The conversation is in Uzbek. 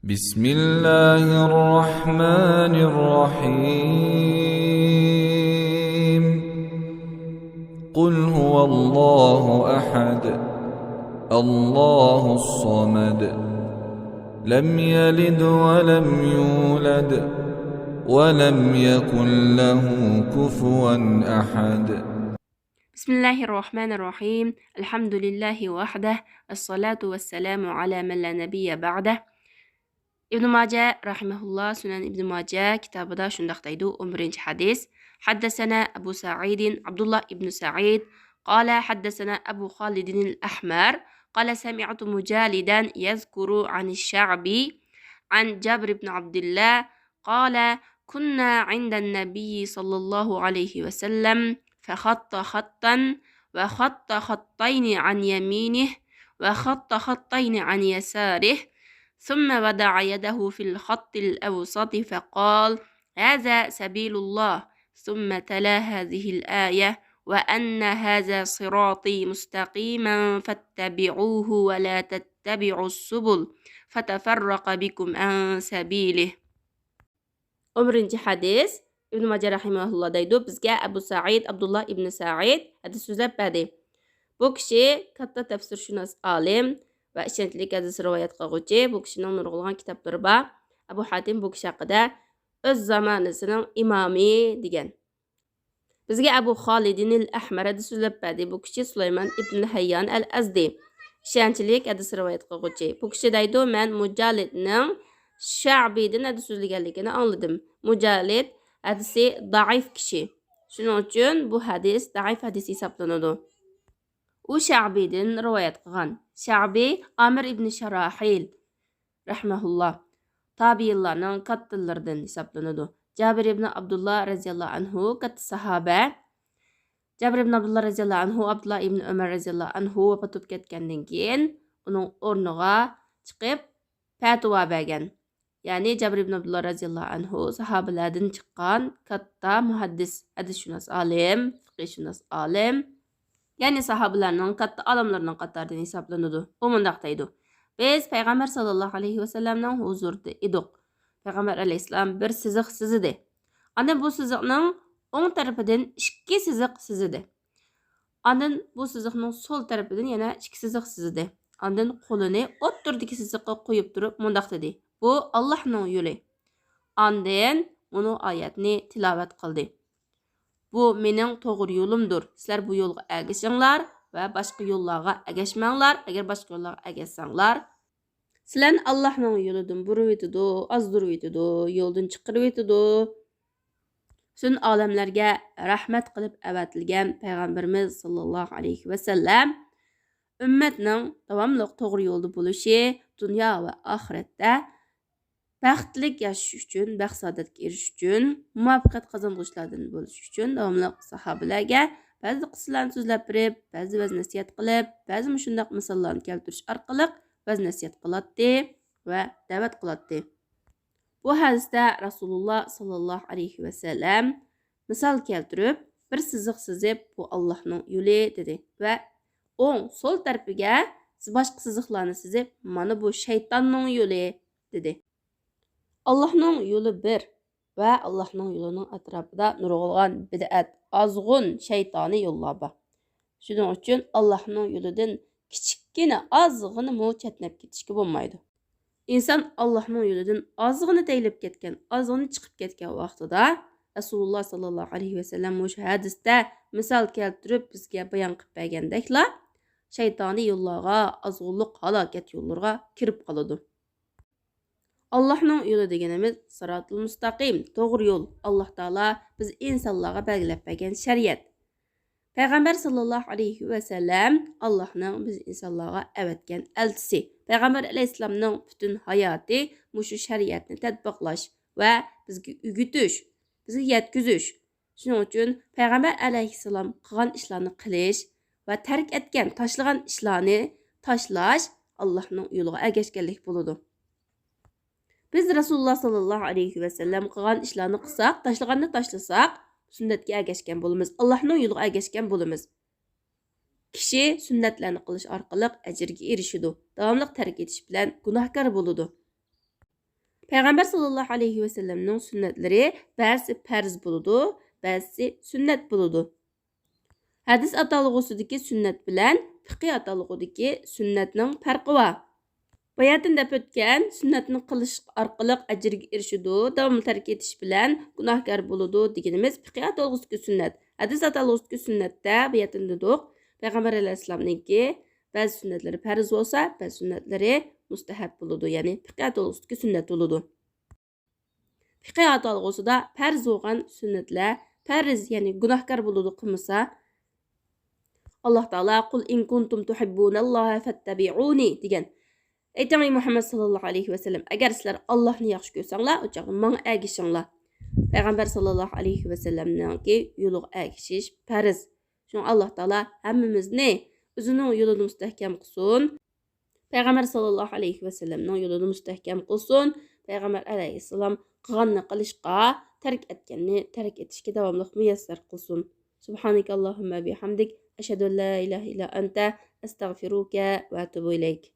بسم الله الرحمن الرحيم قل هو الله أحد الله الصمد لم يلد ولم يولد ولم يكن له كفوا أحد بسم الله الرحمن الرحيم الحمد لله وحده الصلاة والسلام على من لا نبي بعده. İbn Mace rahimehullah Sunan İbn Mace kitabıda şundaq deydi 11. hadis. Haddesena Ebu Sa'id Abdullah ibn Sa'id قال حدثنا أبو خالد الأحمر قال سمعت مجالدا يذكر عن الشعبي عن جابر بن عبد الله قال كنا عند النبي صلى الله عليه وسلم فخط خطا وخط خطين عن يمينه وخط خطين عن يساره ثم وضع يده في الخط الأوسط فقال هذا سبيل الله ثم تلا هذه الآية وأن هذا صراطي مستقيما فاتبعوه ولا تتبعوا السبل فتفرق بكم عن سبيله. 11. hadis İbn Mace rahimahullah deydi bizga Abu Sa'id Abdullah ibn Sa'id hadis so'zlab berdi. Bu kishi katta tafsirshunos olim va ishonchli hadis rivoyat qiluvchi. Bu kishining nurg'ulg'an kitoblari bor. Abu Hatim bu kishi haqida o'z zamonasining imomi degan. Bizga Abu Xolidin al-Ahmar hadis so'zlab berdi. Bu kishi Sulaymon ibn Hayyan al-Azdi ishonchli hadis rivoyat qiluvchi. Bu kishi deydi men Mujalidning Sha'biydan hadis so'zlaganligini angladim. Mujalid hadisi zaif kishi. Shuning uchun bu hadis zaif hadis hisoblanadi. U Sha'biydan rivoyat qilgan. Sha'bi Amir ibn Sharahil rahimahullah tabiinlarning kattalaridan hisoblanadi. Jabir ibn Abdullah radhiyallohu anhu katta sahaba. Jabir ibn Abdullah radhiyallohu anhu Abdullah ibn Umar radhiyallohu anhu vafot etib ketgandan keyin uning o'rniga chiqib fatvo bergan. Ya'ni Jabir ibn Abdullah radhiyallohu anhu sahabalardan chiqqan katta muhaddis, hadisshunos olim, fiqhshunos olim. Ya'ni sahabalarning katta olimlarining qatoridan hisoblanadi. U mundaq deydi: biz payg'ambar sallallohu alayhi vasallamning huzurida edik. Payg'ambar alayhissalom bir siziq sizidi. Andan bu siziqning o'ng tarafidan ikki siziq sizidi. Andan bu siziqning so'l tarafidan yana ikki siziq sizidi. Andan qo'lini o'ttirdagi siziqqa qo'yib turib mundaq dedi: bu Allohning yo'li. Andan uni oyatni tilovat qildi. Bu mening to'g'ri yo'limdir. Sizlar bu yo'lga ergashinglar va boshqa yo'llarga ergashmanglar. Agar boshqa yo'llarga ergashsanglar, sizlarni Allohning yo'lidan burib etidi, ozdirib etidi, yo'ldan chiqarib etidi. Bütün olamlarga rahmat qilib avatilgan payg'ambarimiz sallallohu alayhi vasallam ummatning davomli to'g'ri yo'lda bo'lishi, dunyo va oxiratda baxtlik yashash uchun, baxt-saodatga erishish uchun, muvaffaqiyat qozonishlardan bo'lish uchun davomli sahobalarga ba'zi qissalarni so'zlab berib, ba'zi nasihat qilib, ba'zi shundoq misollarni keltirish orqali ba'zi nasihat qiladi va da'vat qiladi. Bu hadisda Rasululloh sallallohu alayhi vasallam misol keltirib, bir siziq sizib, bu Allohning yo'li dedi va o'ng so'l tarafiga boshqa siziqlarni sizib, mana bu shaytonning yo'li dedi. Allohning yo'li bir va Allohning yo'lining atrofida nurg'ulg'an bid'at, ozg'un shaytoniy yo'llar bor. Shuning uchun Allohning yo'lidan kichikgina ozg'ini chetnab ketishga bo'lmaydi. İnsan Allah'ın yo'lidan ozg'ini taylib ketgan, ozg'ini chiqib ketgan vaqtida Rasululloh sallallohu alayhi vasallam bu hadisda misol keltirib bizga bayon qilib bergandeklar, shaytoniy yo'llarga, ozg'unlik halokat yo'llariga kirib qoladi. Allohning yo'li deganimiz siratul mustaqim, to'g'ri yo'l. Alloh taolo biz insonlarga belgilab bergan shariat. Payg'ambar sallallohu alayhi vasallam Allohning biz insonlarga avatgan elchisi. Payg'ambar alayhissalomning butun hayoti mushu shariatni tatbiqlash va bizga o'rgatish, bizga yetkazish. Shuning uchun payg'ambar alayhissalom qilgan ishlarni qilish va tark etgan, tashlagan ishlarni tashlash Allohning yo'liga ergashganlik bo'ladi. Biz Rasululloh sallallohu alayhi vasallam qilgan ishlarni qilsak, tashlaganni tashlasak, sunnatga ergashgan bo'lamiz. Allohning yo'liga ergashgan bo'lamiz. Kishi sunnatlarni qilish orqali ajrga erishadi. Davomli tark etish bilan gunohkor bo'ladi. Peygamber sallallahu aleyhi ve sellem'nin sünnetleri bazı farz buludu, bazı sünnet buludu. Hadis atalğısıdaki sünnet bilen fiqh atalğıdaki sünnetning farqi var. Bayatın dep ötken sünnetni qilish orqali ajrga erishidi, davom tark etish bilan gunohkor bo'ladi deganimiz fiqh atalğısıdaki sünnet. Hadis atalğısıdaki sünnetda bayatın dedik. Peygamber alayhissalomningki ba'zi sünnetleri farz bo'lsa, ba'zi sünnetleri mustahab bo'ladi, ya'ni fiqh atalğısıdaki sünnet bo'ladi. Fiqh atalğısıda farz bo'lgan sünnetler farz, ya'ni gunohkor bo'ladi qilmasa, Allah Taala qul in kuntum tuhibbunallaha fattabi'uni degan. Ayting Muhammad sallallohu alayhi va sallam, agar sizlar Allohni yaxshi ko'rsanglar, o chaqda menga ergishinglar. Payg'ambar sallallohu alayhi va sallamningki yo'liga ergishish farz. Shuning Alloh Taala hammamizni o'zining yo'lida mustahkam qilsin. Payg'ambar sallallohu alayhi va sallamning yo'lida mustahkam qilsin. Payg'ambar alayhissalom qilganni qilishga, tark etganni tark etishga davomli muyassar qilsin. Subhanakallahumma bihamdik ashhadu an la ilaha illa anta astaghfiruka va atubu ilayk.